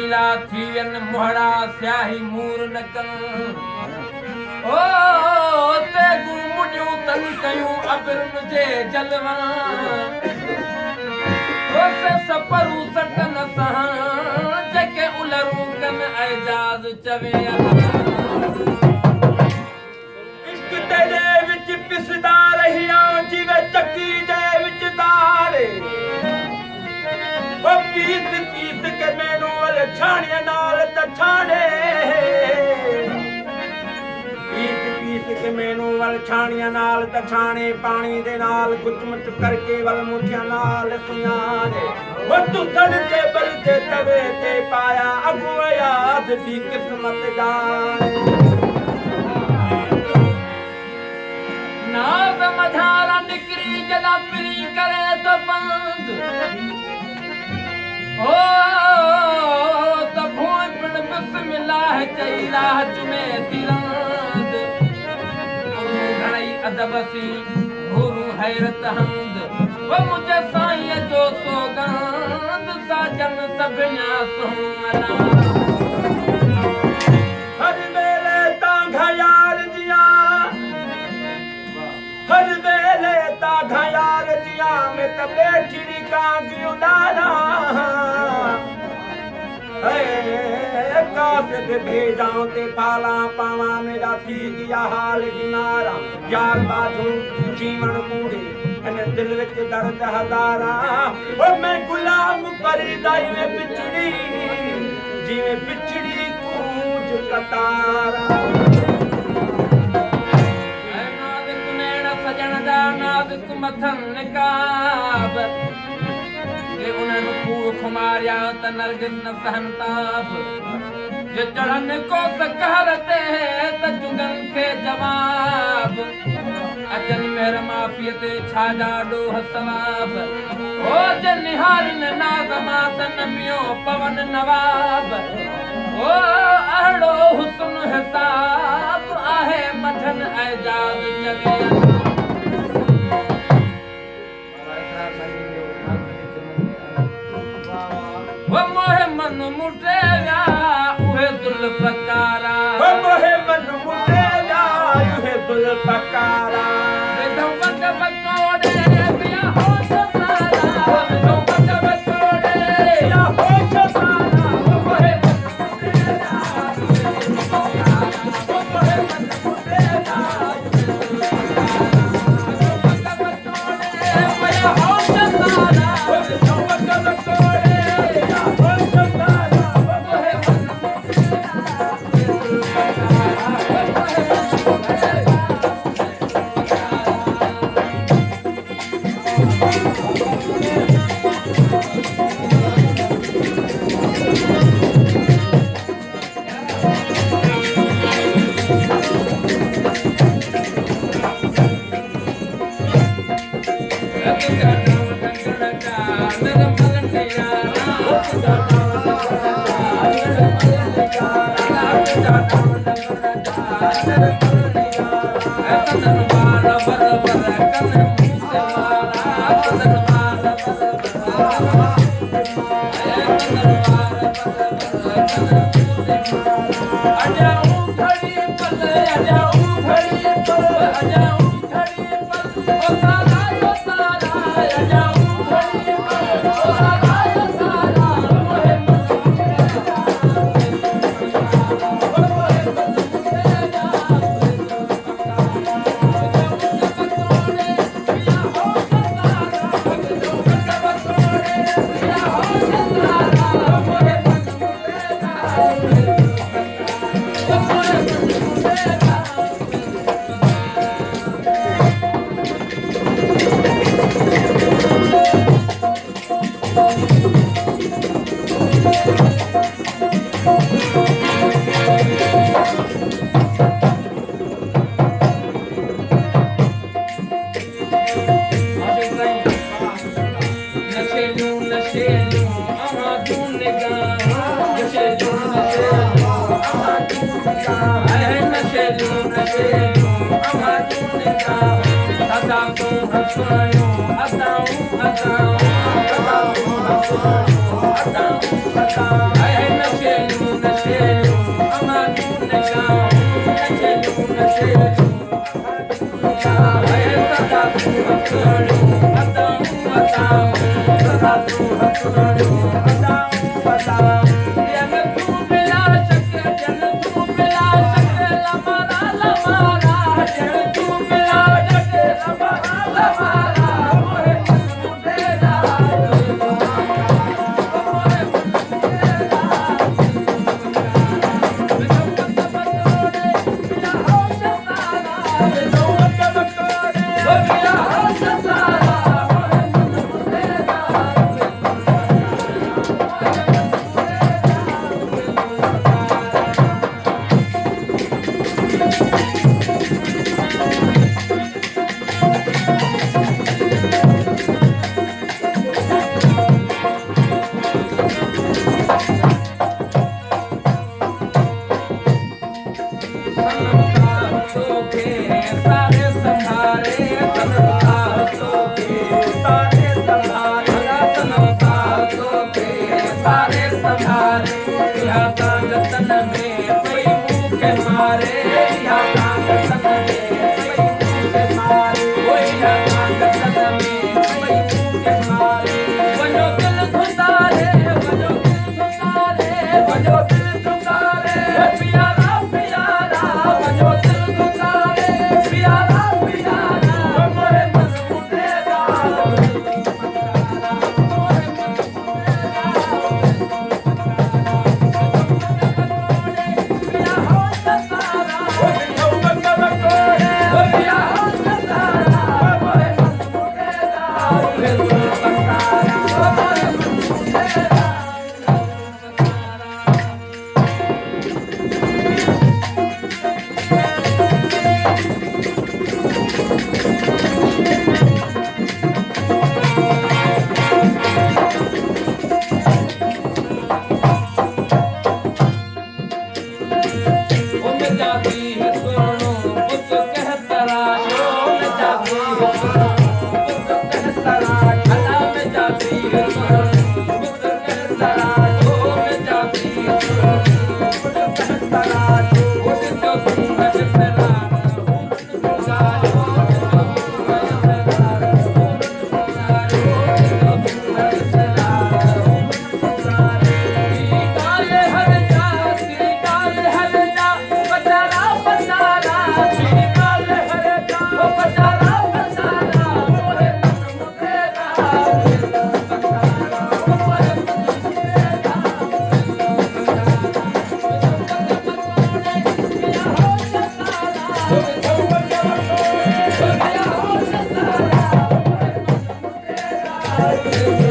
नीला थियन मोहड़ा स्याही मूर नकल ओ ते गुमुडियूं तन कयूं अबिरन जे जलवा ओ से सपरू सटन सां जेके उलरू कन एजाज चवे इश्क तेरे विच पिसदा रहिया जिवे चक्की दे विच दारे ओ पीस पीस के मैनू वल छाणिया नाल त छाणे पीस पीस के मैनू वल छाणिया नाल त छाणे पानी दे नाल गुचमुच करके वल मुठिया नाल सुनाने ओ तू सड़के बल ते तवे ते पाया अगु याद दी किस्मत जाने नाज़ मझारा निकरी जला पिरी करे तो बंद ओ तो भूल पिण बिस्मिल्लाह चई राह चुमे तिरंद उन्हूं घणई अदब सी हुरू हैरत हमद वो मुझे साईं जो सोगंद साजन सभिया सुहना हर वेले तांघा यार दिया हर वेले तांघा यार दिया में त बैठड़ी कांगी उडारा कासिद भेजाऊं ते पाला पावा मेरा थी गया हाल किनारा यार बाजू जीवन कूड़े अने दिल विच दर्द हजारा ओ मैं गुलाम परी दाई में बिछड़ी जिवें बिछड़ी कूंज कतारा सजन जा नाज़ुक मथन निकाब जे उन्हनि खूह खुमारिया त नरगिस न सहन ताब जे चढ़न को कहर ते त जुगन खे जवाब अजन मेहर माफ़ीअ ते छा जा ॾोह सवाब ओ जे निहारिन नाज़मा त नमियो पवन नवाब ओ अहिड़ो हुस्न हिसाब आहे मझन एजाज़ चवे वो मोहे मन मुटे विया उहे ज़ुल्फ़कारा वो मोहे मन मुटे विया उहे ज़ुल्फ़कारा विधो वग बकोड़े पिया होश सारा विधो वग बकोड़े या होश सारा वो मोहे मन मुटे विया वो मोहे मन मुटे विया पिया होश सारा विधो वग बकोड़े या होश सारा वो मोहे मन I Thank you.